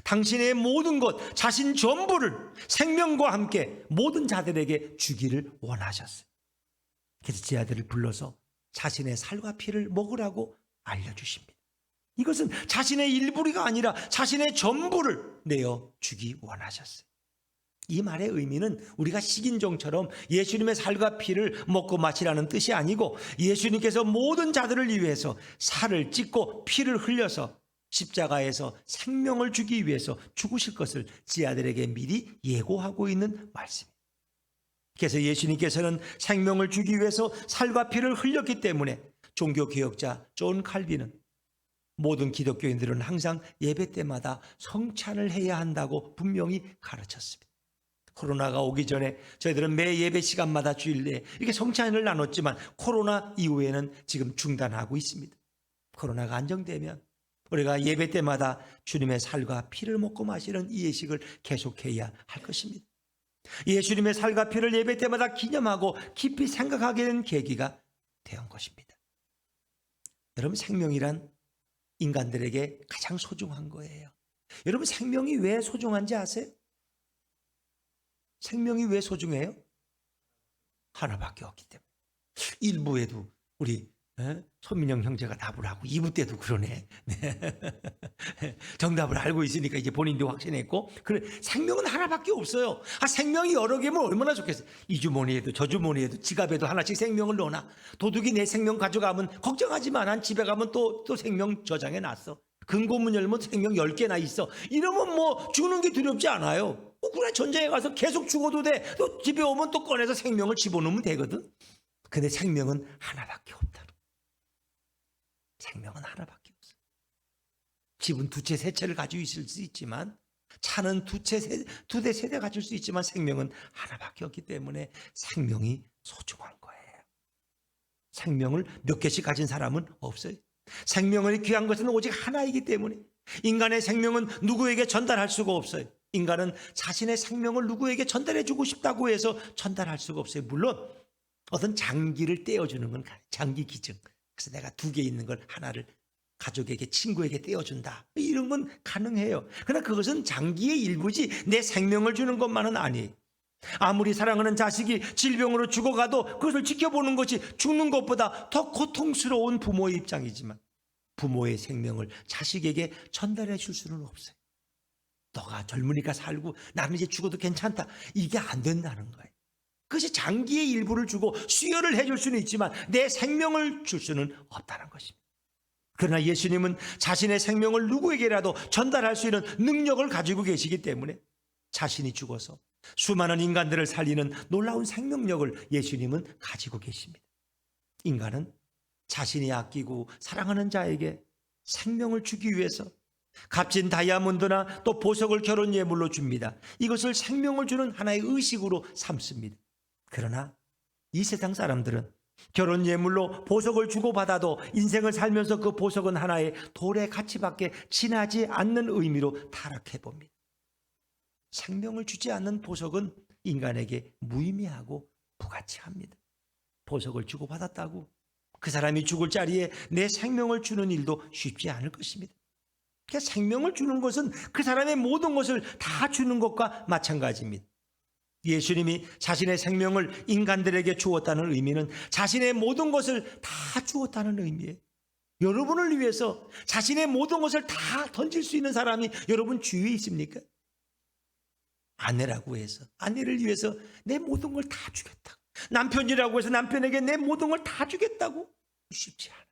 당신의 모든 것, 자신 전부를 생명과 함께 모든 자들에게 주기를 원하셨어요. 그래서 제 아들을 불러서 자신의 살과 피를 먹으라고 알려주십니다. 이것은 자신의 일부리가 아니라 자신의 전부를 내어 주기 원하셨어요. 이 말의 의미는 우리가 식인종처럼 예수님의 살과 피를 먹고 마시라는 뜻이 아니고 예수님께서 모든 자들을 위해서 살을 찢고 피를 흘려서 십자가에서 생명을 주기 위해서 죽으실 것을 지 아들에게 미리 예고하고 있는 말씀입니다. 그래서 예수님께서는 생명을 주기 위해서 살과 피를 흘렸기 때문에 종교개혁자 존 칼빈은 모든 기독교인들은 항상 예배 때마다 성찬을 해야 한다고 분명히 가르쳤습니다. 코로나가 오기 전에 저희들은 매 예배 시간마다 주일 내에 이렇게 성찬을 나눴지만 코로나 이후에는 지금 중단하고 있습니다. 코로나가 안정되면 우리가 예배 때마다 주님의 살과 피를 먹고 마시는 이 예식을 계속해야 할 것입니다. 예수님의 살과 피를 예배 때마다 기념하고 깊이 생각하게 된 계기가 된 것입니다. 여러분, 생명이란 인간들에게 가장 소중한 거예요. 여러분, 생명이 왜 소중한지 아세요? 생명이 왜 소중해요? 하나밖에 없기 때문에. 1부에도 우리 손민영 형제가 답을 하고 2부 때도 그러네. 정답을 알고 있으니까 이제 본인도 확신했고, 그래, 생명은 하나밖에 없어요. 생명이 여러 개면 얼마나 좋겠어요. 이 주머니에도 저 주머니에도 지갑에도 하나씩 생명을 넣어놔. 도둑이 내 생명 가져가면 걱정하지 마. 난 집에 가면 또 생명 저장해 놨어. 금고문 열면 생명 10개나 있어. 이러면 뭐 죽는 게 두렵지 않아요. 그래, 전쟁에 가서 계속 죽어도 돼. 또 집에 오면 또 꺼내서 생명을 집어넣으면 되거든. 근데 생명은 하나밖에 없다. 생명은 하나밖에 없어. 집은 2채 3채를 가지고 있을 수 있지만, 차는 2대 3대 가질 수 있지만 생명은 하나밖에 없기 때문에 생명이 소중한 거예요. 생명을 몇 개씩 가진 사람은 없어요. 생명을 귀한 것은 오직 하나이기 때문에 인간의 생명은 누구에게 전달할 수가 없어요. 인간은 자신의 생명을 누구에게 전달해주고 싶다고 해서 전달할 수가 없어요. 물론 어떤 장기를 떼어주는 건 장기 기증. 그래서 내가 2개 있는 걸 하나를 가족에게, 친구에게 떼어준다, 이런 건 가능해요. 그러나 그것은 장기의 일부지 내 생명을 주는 것만은 아니에요. 아무리 사랑하는 자식이 질병으로 죽어가도 그것을 지켜보는 것이 죽는 것보다 더 고통스러운 부모의 입장이지만 부모의 생명을 자식에게 전달해 줄 수는 없어요. 너가 젊으니까 살고 나는 이제 죽어도 괜찮다, 이게 안 된다는 거예요. 그것이 장기의 일부를 주고 수혈을 해줄 수는 있지만 내 생명을 줄 수는 없다는 것입니다. 그러나 예수님은 자신의 생명을 누구에게라도 전달할 수 있는 능력을 가지고 계시기 때문에 자신이 죽어서 수많은 인간들을 살리는 놀라운 생명력을 예수님은 가지고 계십니다. 인간은 자신이 아끼고 사랑하는 자에게 생명을 주기 위해서 값진 다이아몬드나 또 보석을 결혼 예물로 줍니다. 이것을 생명을 주는 하나의 의식으로 삼습니다. 그러나 이 세상 사람들은 결혼 예물로 보석을 주고받아도 인생을 살면서 그 보석은 하나의 돌의 가치밖에 지나지 않는 의미로 타락해 봅니다. 생명을 주지 않는 보석은 인간에게 무의미하고 무가치합니다. 보석을 주고받았다고 그 사람이 죽을 자리에 내 생명을 주는 일도 쉽지 않을 것입니다. 그러니까 생명을 주는 것은 그 사람의 모든 것을 다 주는 것과 마찬가지입니다. 예수님이 자신의 생명을 인간들에게 주었다는 의미는 자신의 모든 것을 다 주었다는 의미예요. 여러분을 위해서 자신의 모든 것을 다 던질 수 있는 사람이 여러분 주위에 있습니까? 아내라고 해서 아내를 위해서 내 모든 걸 다 주겠다고, 남편이라고 해서 남편에게 내 모든 걸 다 주겠다고 쉽지 않아.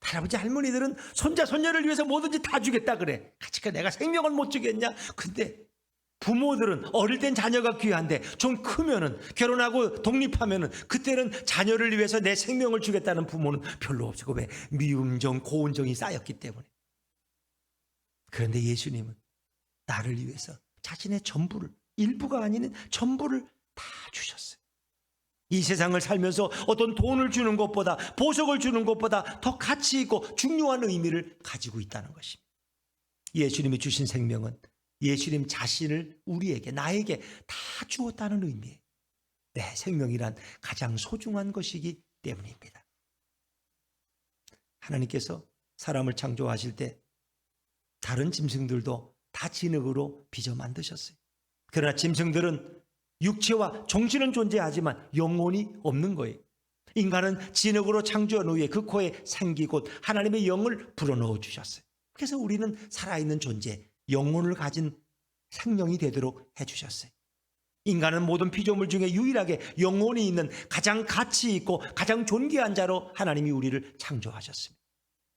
할아버지 할머니들은 손자 손녀를 위해서 뭐든지 다 주겠다 그래. 그러니까 내가 생명을 못 주겠냐? 근데 부모들은 어릴 땐 자녀가 귀한데 좀 크면은, 결혼하고 독립하면은, 그때는 자녀를 위해서 내 생명을 주겠다는 부모는 별로 없고, 왜? 미움정, 고운정이 쌓였기 때문에. 그런데 예수님은 나를 위해서 자신의 전부를, 일부가 아닌 전부를 다 주셨어요. 이 세상을 살면서 어떤 돈을 주는 것보다, 보석을 주는 것보다 더 가치 있고 중요한 의미를 가지고 있다는 것입니다. 예수님이 주신 생명은 예수님 자신을 우리에게, 나에게 다 주었다는 의미예요. 내 생명이란 가장 소중한 것이기 때문입니다. 하나님께서 사람을 창조하실 때 다른 짐승들도 다 진흙으로 빚어 만드셨어요. 그러나 짐승들은 육체와 정신은 존재하지만 영혼이 없는 거예요. 인간은 진흙으로 창조한 후에 그 코에 생기 곧 하나님의 영을 불어넣어 주셨어요. 그래서 우리는 살아있는 존재, 영혼을 가진 생명이 되도록 해주셨어요. 인간은 모든 피조물 중에 유일하게 영혼이 있는 가장 가치 있고 가장 존귀한 자로 하나님이 우리를 창조하셨습니다.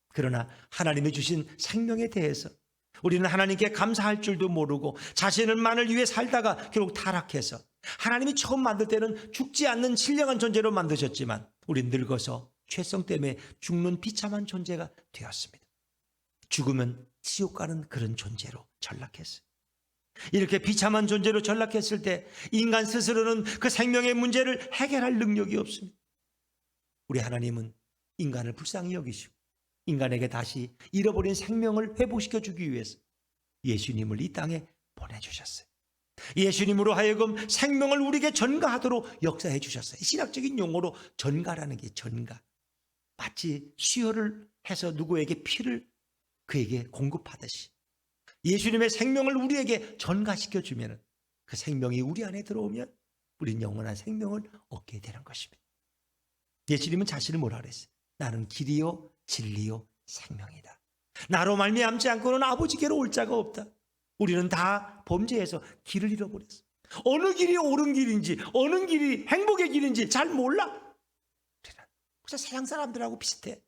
그러나 하나님이 주신 생명에 대해서 우리는 하나님께 감사할 줄도 모르고 자신을만을 위해 살다가 결국 타락해서, 하나님이 처음 만들 때는 죽지 않는 신령한 존재로 만드셨지만 우린 늙어서 죄성 때문에 죽는 비참한 존재가 되었습니다. 죽으면 지옥 가는 그런 존재로 전락했어요. 이렇게 비참한 존재로 전락했을 때 인간 스스로는 그 생명의 문제를 해결할 능력이 없습니다. 우리 하나님은 인간을 불쌍히 여기시고 인간에게 다시 잃어버린 생명을 회복시켜 주기 위해서 예수님을 이 땅에 보내주셨어요. 예수님으로 하여금 생명을 우리에게 전가하도록 역사해 주셨어요. 신학적인 용어로 전가라는 게, 전가, 마치 수혈을 해서 누구에게 피를 그에게 공급하듯이 예수님의 생명을 우리에게 전가시켜 주면, 그 생명이 우리 안에 들어오면 우리는 영원한 생명을 얻게 되는 것입니다. 예수님은 자신을 뭐라 그랬어요? 나는 길이요 진리요 생명이다. 나로 말미암지 않고는 아버지께로 올 자가 없다. 우리는 다 범죄해서 길을 잃어버렸어. 어느 길이 옳은 길인지, 어느 길이 행복의 길인지 잘 몰라. 그래서 세상 사람들하고 비슷해.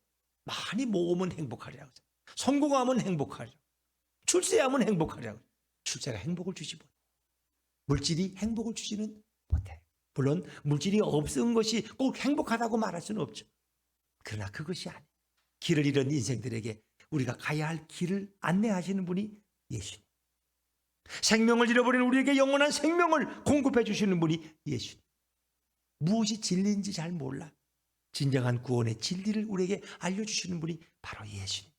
많이 모으면 행복하리라고, 성공하면 행복하리라고, 출세하면 행복하리라고. 출세가 행복을 주지 못해. 물질이 행복을 주지는 못해. 물론 물질이 없은 것이 꼭 행복하다고 말할 수는 없죠. 그러나 그것이 아니에요. 길을 잃은 인생들에게 우리가 가야 할 길을 안내하시는 분이 예수님. 생명을 잃어버린 우리에게 영원한 생명을 공급해 주시는 분이 예수님. 무엇이 진리인지 잘 몰라. 진정한 구원의 진리를 우리에게 알려주시는 분이 바로 예수님.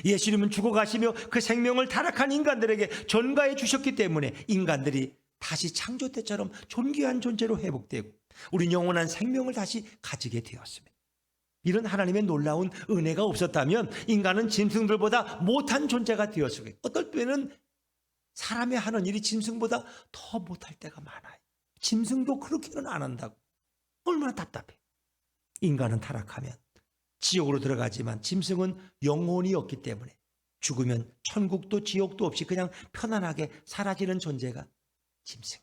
예수님은 죽어가시며 그 생명을 타락한 인간들에게 전가해 주셨기 때문에 인간들이 다시 창조 때처럼 존귀한 존재로 회복되고 우린 영원한 생명을 다시 가지게 되었습니다. 이런 하나님의 놀라운 은혜가 없었다면 인간은 짐승들보다 못한 존재가 되었을 거예요. 어떨 때는 사람이 하는 일이 짐승보다 더 못할 때가 많아요. 짐승도 그렇게는 안 한다고. 얼마나 답답해. 인간은 타락하면 지옥으로 들어가지만 짐승은 영혼이 없기 때문에 죽으면 천국도 지옥도 없이 그냥 편안하게 사라지는 존재가 짐승.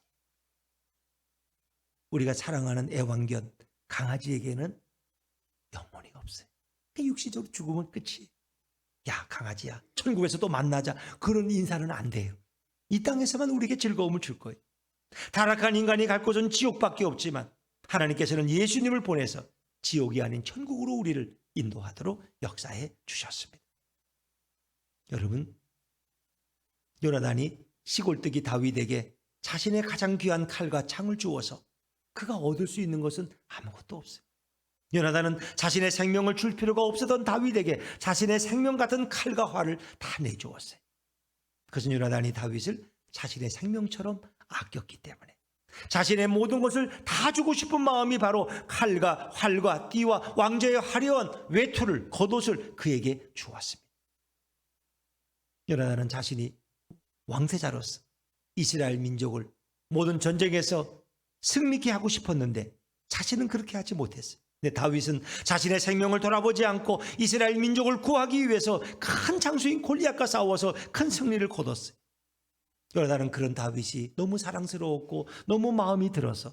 우리가 사랑하는 애완견 강아지에게는 영혼이 없어요. 육신적으로 죽으면 끝이에요. 야, 강아지야, 천국에서 또 만나자, 그런 인사는 안 돼요. 이 땅에서만 우리에게 즐거움을 줄 거예요. 타락한 인간이 갈 곳은 지옥밖에 없지만 하나님께서는 예수님을 보내서 지옥이 아닌 천국으로 우리를 인도하도록 역사해 주셨습니다. 여러분, 요나단이 시골뜨기 다윗에게 자신의 가장 귀한 칼과 창을 주어서 그가 얻을 수 있는 것은 아무것도 없어요. 요나단은 자신의 생명을 줄 필요가 없었던 다윗에게 자신의 생명 같은 칼과 활을 다 내주었어요. 그것은 요나단이 다윗을 자신의 생명처럼 아꼈기 때문에 자신의 모든 것을 다 주고 싶은 마음이 바로 칼과 활과 띠와 왕자의 화려한 외투를 겉옷을 그에게 주었습니다. 요나단은 자신이 왕세자로서 이스라엘 민족을 모든 전쟁에서 승리케 하고 싶었는데 자신은 그렇게 하지 못했어요. 근데 다윗은 자신의 생명을 돌아보지 않고 이스라엘 민족을 구하기 위해서 큰 장수인 골리앗과 싸워서 큰 승리를 거뒀어요. 요나단은 그런 다윗이 너무 사랑스러웠고 너무 마음이 들어서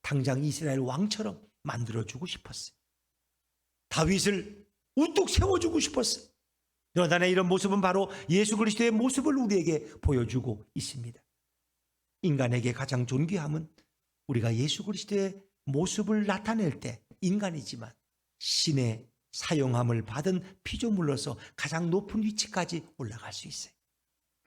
당장 이스라엘 왕처럼 만들어주고 싶었어요. 다윗을 우뚝 세워주고 싶었어요. 요나단의 이런 모습은 바로 예수 그리스도의 모습을 우리에게 보여주고 있습니다. 인간에게 가장 존귀함은 우리가 예수 그리스도의 모습을 나타낼 때 인간이지만 신의 사용함을 받은 피조물로서 가장 높은 위치까지 올라갈 수 있어요.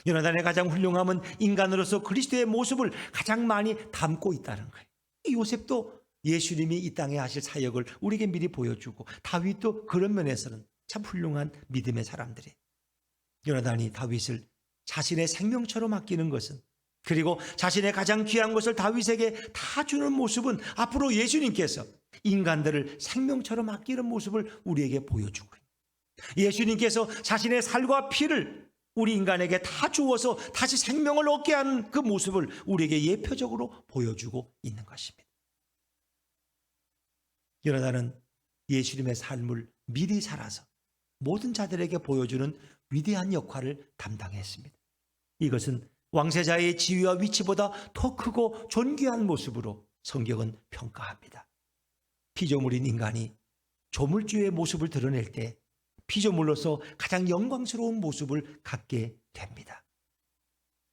요나단의 가장 훌륭함은 인간으로서 그리스도의 모습을 가장 많이 담고 있다는 거예요. 요셉도 예수님이 이 땅에 하실 사역을 우리에게 미리 보여주고 다윗도 그런 면에서는 참 훌륭한 믿음의 사람들이에요. 요나단이 다윗을 자신의 생명처럼 아끼는 것은 그리고 자신의 가장 귀한 것을 다윗에게 다 주는 모습은 앞으로 예수님께서 인간들을 생명처럼 아끼는 모습을 우리에게 보여주고 예수님께서 자신의 살과 피를 우리 인간에게 다 주어서 다시 생명을 얻게 하는 그 모습을 우리에게 예표적으로 보여주고 있는 것입니다. 요나단은 예수님의 삶을 미리 살아서 모든 자들에게 보여주는 위대한 역할을 담당했습니다. 이것은 왕세자의 지위와 위치보다 더 크고 존귀한 모습으로 성경은 평가합니다. 피조물인 인간이 조물주의 모습을 드러낼 때 피조물로서 가장 영광스러운 모습을 갖게 됩니다.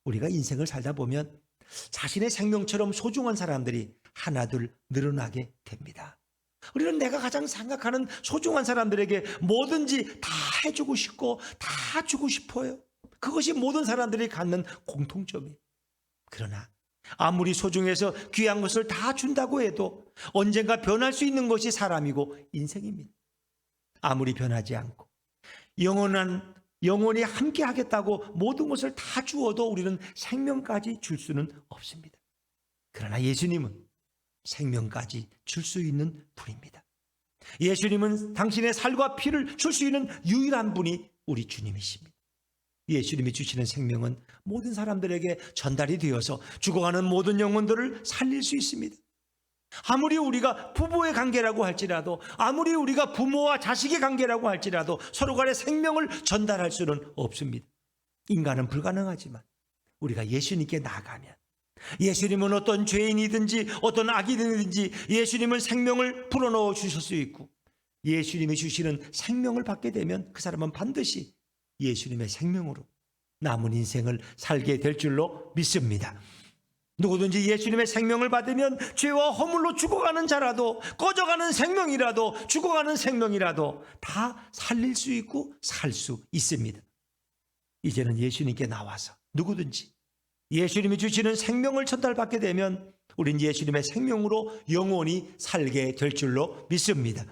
우리가 인생을 살다 보면 자신의 생명처럼 소중한 사람들이 하나둘 늘어나게 됩니다. 우리는 내가 가장 생각하는 소중한 사람들에게 뭐든지 다 해주고 싶고 다 주고 싶어요. 그것이 모든 사람들이 갖는 공통점이에요. 그러나 아무리 소중해서 귀한 것을 다 준다고 해도 언젠가 변할 수 있는 것이 사람이고 인생입니다. 아무리 변하지 않고 영원히 함께 하겠다고 모든 것을 다 주어도 우리는 생명까지 줄 수는 없습니다. 그러나 예수님은 생명까지 줄 수 있는 분입니다. 예수님은 당신의 살과 피를 줄 수 있는 유일한 분이 우리 주님이십니다. 예수님이 주시는 생명은 모든 사람들에게 전달이 되어서 죽어가는 모든 영혼들을 살릴 수 있습니다. 아무리 우리가 부부의 관계라고 할지라도 아무리 우리가 부모와 자식의 관계라고 할지라도 서로 간의 생명을 전달할 수는 없습니다. 인간은 불가능하지만 우리가 예수님께 나아가면 예수님은 어떤 죄인이든지 어떤 악인이든지 예수님은 생명을 불어넣어 주실 수 있고 예수님이 주시는 생명을 받게 되면 그 사람은 반드시 예수님의 생명으로 남은 인생을 살게 될 줄로 믿습니다. 누구든지 예수님의 생명을 받으면 죄와 허물로 죽어가는 자라도 꺼져가는 생명이라도 죽어가는 생명이라도 다 살릴 수 있고 살 수 있습니다. 이제는 예수님께 나와서 누구든지 예수님이 주시는 생명을 전달받게 되면 우린 예수님의 생명으로 영원히 살게 될 줄로 믿습니다.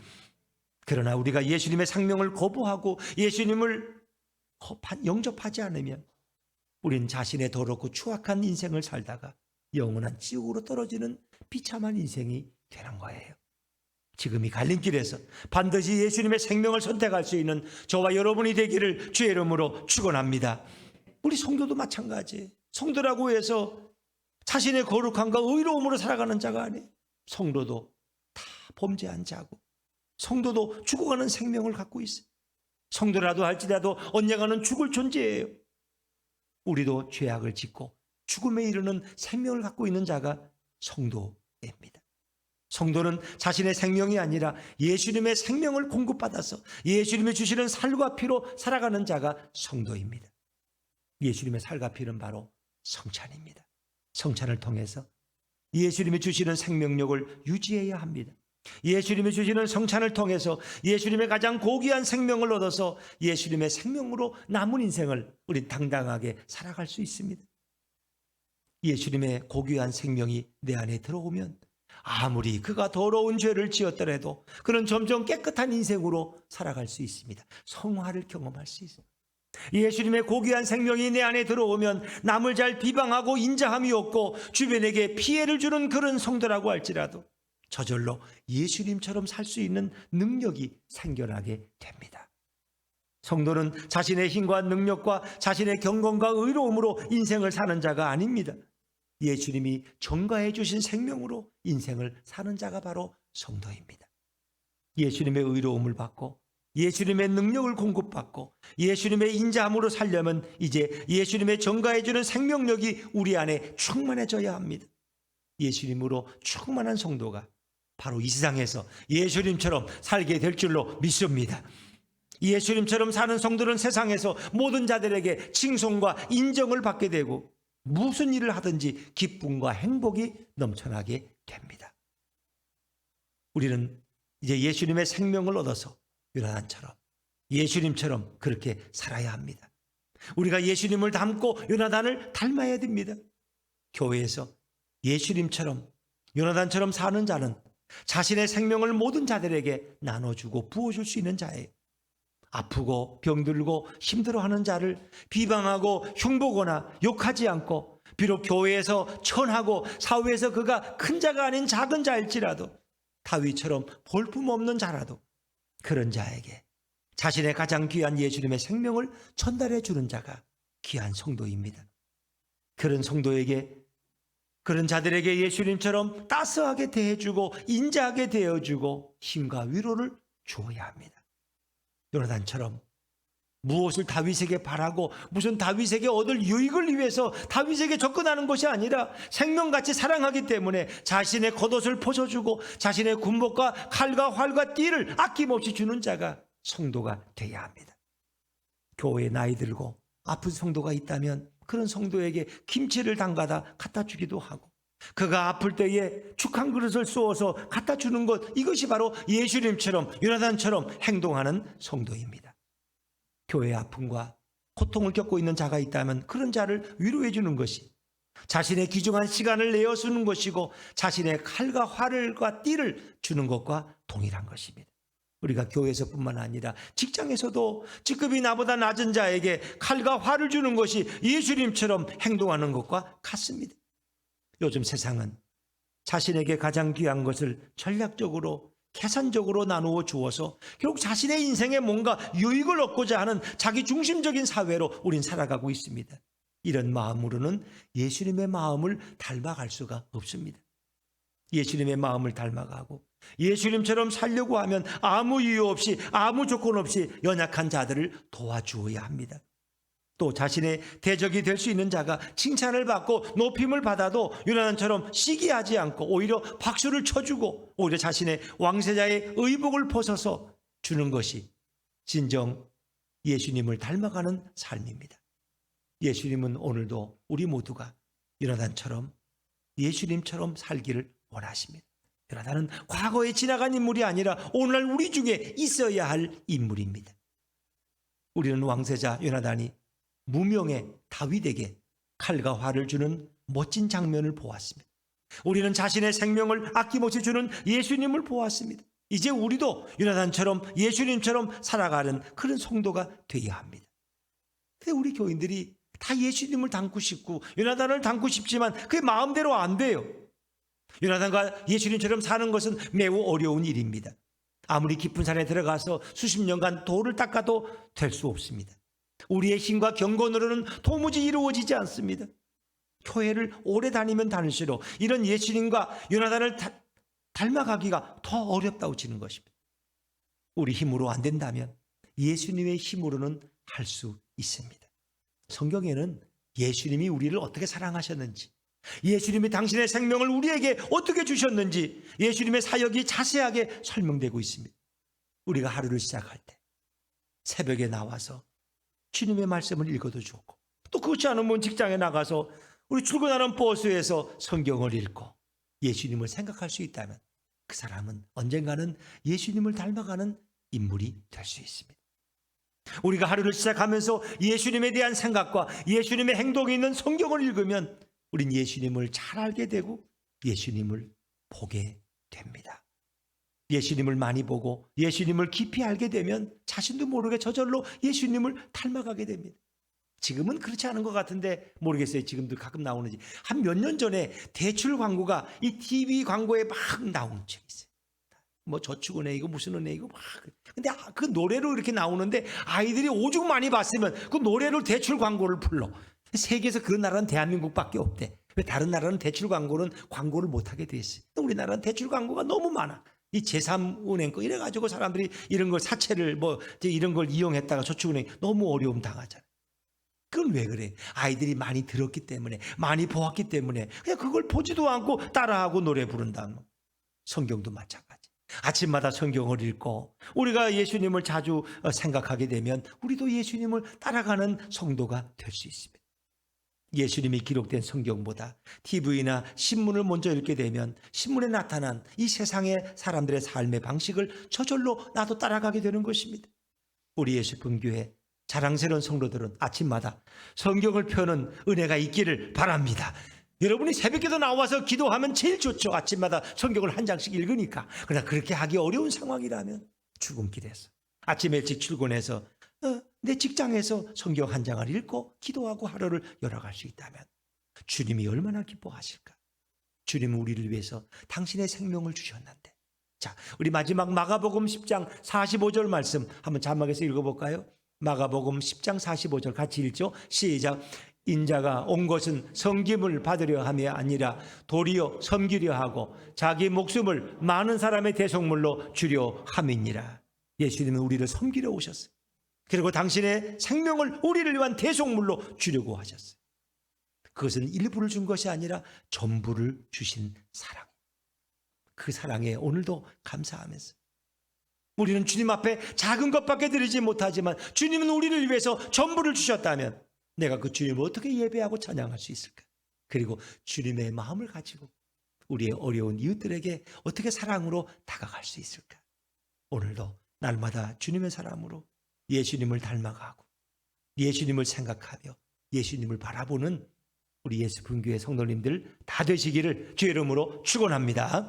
그러나 우리가 예수님의 생명을 거부하고 예수님을 영접하지 않으면 우린 자신의 더럽고 추악한 인생을 살다가 영원한 지옥으로 떨어지는 비참한 인생이 되는 거예요. 지금 이 갈림길에서 반드시 예수님의 생명을 선택할 수 있는 저와 여러분이 되기를 주의 이름으로 축원합니다. 우리 성도도 마찬가지예요. 성도라고 해서 자신의 거룩함과 의로움으로 살아가는 자가 아니에요. 성도도 다 범죄한 자고 성도도 죽어가는 생명을 갖고 있어요. 성도라도 할지라도 언젠가는 죽을 존재예요. 우리도 죄악을 짓고 죽음에 이르는 생명을 갖고 있는 자가 성도입니다. 성도는 자신의 생명이 아니라 예수님의 생명을 공급받아서 예수님이 주시는 살과 피로 살아가는 자가 성도입니다. 예수님의 살과 피는 바로 성찬입니다. 성찬을 통해서 예수님이 주시는 생명력을 유지해야 합니다. 예수님이 주시는 성찬을 통해서 예수님의 가장 고귀한 생명을 얻어서 예수님의 생명으로 남은 인생을 우리 당당하게 살아갈 수 있습니다. 예수님의 고귀한 생명이 내 안에 들어오면 아무리 그가 더러운 죄를 지었더라도 그는 점점 깨끗한 인생으로 살아갈 수 있습니다. 성화를 경험할 수 있습니다. 예수님의 고귀한 생명이 내 안에 들어오면 남을 잘 비방하고 인자함이 없고 주변에게 피해를 주는 그런 성도라고 할지라도 저절로 예수님처럼 살 수 있는 능력이 생겨나게 됩니다. 성도는 자신의 힘과 능력과 자신의 경건과 의로움으로 인생을 사는 자가 아닙니다. 예수님이 전가해 주신 생명으로 인생을 사는 자가 바로 성도입니다. 예수님의 의로움을 받고 예수님의 능력을 공급받고 예수님의 인자함으로 살려면 이제 예수님의 전가해 주는 생명력이 우리 안에 충만해져야 합니다. 예수님으로 충만한 성도가 바로 이 세상에서 예수님처럼 살게 될 줄로 믿습니다. 예수님처럼 사는 성도는 세상에서 모든 자들에게 칭송과 인정을 받게 되고 무슨 일을 하든지 기쁨과 행복이 넘쳐나게 됩니다. 우리는 이제 예수님의 생명을 얻어서 요나단처럼 예수님처럼 그렇게 살아야 합니다. 우리가 예수님을 닮고 요나단을 닮아야 됩니다. 교회에서 예수님처럼 요나단처럼 사는 자는 자신의 생명을 모든 자들에게 나눠주고 부어줄 수 있는 자예요. 아프고 병들고 힘들어하는 자를 비방하고 흉보거나 욕하지 않고 비록 교회에서 천하고 사회에서 그가 큰 자가 아닌 작은 자일지라도 다윗처럼 볼품없는 자라도 그런 자에게 자신의 가장 귀한 예수님의 생명을 전달해 주는 자가 귀한 성도입니다. 그런 성도에게 그런 자들에게 예수님처럼 따스하게 대해주고 인자하게 대해주고 힘과 위로를 주어야 합니다. 요나단처럼 무엇을 다윗에게 바라고 무슨 다윗에게 얻을 유익을 위해서 다윗에게 접근하는 것이 아니라 생명같이 사랑하기 때문에 자신의 겉옷을 벗어주고 자신의 군복과 칼과 활과 띠를 아낌없이 주는 자가 성도가 되어야 합니다. 교회에 나이 들고 아픈 성도가 있다면 그런 성도에게 김치를 담가다 갖다 주기도 하고 그가 아플 때에 죽 한 그릇을 쏘아서 갖다 주는 것, 이것이 바로 예수님처럼 요나단처럼 행동하는 성도입니다. 교회의 아픔과 고통을 겪고 있는 자가 있다면 그런 자를 위로해 주는 것이 자신의 귀중한 시간을 내어 쓰는 것이고 자신의 칼과 활과 띠를 주는 것과 동일한 것입니다. 우리가 교회에서뿐만 아니라 직장에서도 직급이 나보다 낮은 자에게 칼과 활을 주는 것이 예수님처럼 행동하는 것과 같습니다. 요즘 세상은 자신에게 가장 귀한 것을 전략적으로 계산적으로 나누어 주어서 결국 자신의 인생에 뭔가 유익을 얻고자 하는 자기 중심적인 사회로 우린 살아가고 있습니다. 이런 마음으로는 예수님의 마음을 닮아갈 수가 없습니다. 예수님의 마음을 닮아가고 예수님처럼 살려고 하면 아무 이유 없이 아무 조건 없이 연약한 자들을 도와주어야 합니다. 또 자신의 대적이 될 수 있는 자가 칭찬을 받고 높임을 받아도 요나단처럼 시기하지 않고 오히려 박수를 쳐주고 오히려 자신의 왕세자의 의복을 벗어서 주는 것이 진정 예수님을 닮아가는 삶입니다. 예수님은 오늘도 우리 모두가 요나단처럼 예수님처럼 살기를 원하십니다. 요나단은 과거에 지나간 인물이 아니라 오늘날 우리 중에 있어야 할 인물입니다. 우리는 왕세자 요나단이 무명의 다윗에게 칼과 활을 주는 멋진 장면을 보았습니다. 우리는 자신의 생명을 아낌없이 주는 예수님을 보았습니다. 이제 우리도 요나단처럼 예수님처럼 살아가는 그런 성도가 되어야 합니다. 근데 우리 교인들이 다 예수님을 닮고 싶고 요나단을 닮고 싶지만 그게 마음대로 안 돼요. 요나단과 예수님처럼 사는 것은 매우 어려운 일입니다. 아무리 깊은 산에 들어가서 수십 년간 돌을 닦아도 될 수 없습니다. 우리의 힘과 경건으로는 도무지 이루어지지 않습니다. 교회를 오래 다니면 다닐수록 이런 예수님과 요나단을 닮아가기가 더 어렵다고 지는 것입니다. 우리 힘으로 안 된다면 예수님의 힘으로는 할 수 있습니다. 성경에는 예수님이 우리를 어떻게 사랑하셨는지, 예수님이 당신의 생명을 우리에게 어떻게 주셨는지 예수님의 사역이 자세하게 설명되고 있습니다. 우리가 하루를 시작할 때 새벽에 나와서 주님의 말씀을 읽어도 좋고 또 그렇지 않으면 직장에 나가서 우리 출근하는 버스에서 성경을 읽고 예수님을 생각할 수 있다면 그 사람은 언젠가는 예수님을 닮아가는 인물이 될 수 있습니다. 우리가 하루를 시작하면서 예수님에 대한 생각과 예수님의 행동이 있는 성경을 읽으면 우린 예수님을 잘 알게 되고 예수님을 보게 됩니다. 예수님을 많이 보고 예수님을 깊이 알게 되면 자신도 모르게 저절로 예수님을 닮아가게 됩니다. 지금은 그렇지 않은 것 같은데 모르겠어요. 지금도 가끔 나오는지. 한 몇 년 전에 대출 광고가 이 TV 광고에 막 나오는 적이 있어요. 뭐 저축은행이고 무슨 은행이고 막. 근데 그 노래로 이렇게 나오는데 아이들이 오죽 많이 봤으면 그 노래로 대출 광고를 불러. 세계에서 그런 나라는 대한민국밖에 없대. 왜 다른 나라는 대출 광고는 광고를 못하게 돼 있어요. 우리나라는 대출 광고가 너무 많아. 이 제3은행 거 이래가지고 사람들이 이런 걸 사채를 뭐 이런 걸 이용했다가 저축은행 너무 어려움 당하잖아. 그건 왜 그래? 아이들이 많이 들었기 때문에, 많이 보았기 때문에 그냥 그걸 보지도 않고 따라하고 노래 부른다. 성경도 마찬가지. 아침마다 성경을 읽고 우리가 예수님을 자주 생각하게 되면 우리도 예수님을 따라가는 성도가 될 수 있습니다. 예수님이 기록된 성경보다 TV나 신문을 먼저 읽게 되면 신문에 나타난 이 세상의 사람들의 삶의 방식을 저절로 나도 따라가게 되는 것입니다. 우리 예수분교회 자랑스러운 성도들은 아침마다 성경을 펴는 은혜가 있기를 바랍니다. 여러분이 새벽에도 나와서 기도하면 제일 좋죠. 아침마다 성경을 한 장씩 읽으니까. 그러나 그렇게 하기 어려운 상황이라면 출근길에서 아침 일찍 출근해서 내 직장에서 성경 한 장을 읽고 기도하고 하루를 열어갈 수 있다면 주님이 얼마나 기뻐하실까. 주님은 우리를 위해서 당신의 생명을 주셨는데. 자, 우리 마지막 마가복음 10장 45절 말씀 한번 자막에서 읽어볼까요? 마가복음 10장 45절 같이 읽죠. 시작. 인자가 온 것은 섬김을 받으려 함이 아니라 도리어 섬기려 하고 자기 목숨을 많은 사람의 대속물로 주려 함이니라. 예수님은 우리를 섬기려 오셨어요. 그리고 당신의 생명을 우리를 위한 대속물로 주려고 하셨어요. 그것은 일부를 준 것이 아니라 전부를 주신 사랑. 그 사랑에 오늘도 감사하면서 우리는 주님 앞에 작은 것밖에 드리지 못하지만 주님은 우리를 위해서 전부를 주셨다면 내가 그 주님을 어떻게 예배하고 찬양할 수 있을까? 그리고 주님의 마음을 가지고 우리의 어려운 이웃들에게 어떻게 사랑으로 다가갈 수 있을까? 오늘도 날마다 주님의 사람으로 예수님을 닮아가고 예수님을 생각하며 예수님을 바라보는 우리 예수분교회 성도님들 다 되시기를 주의 이름으로 축원합니다.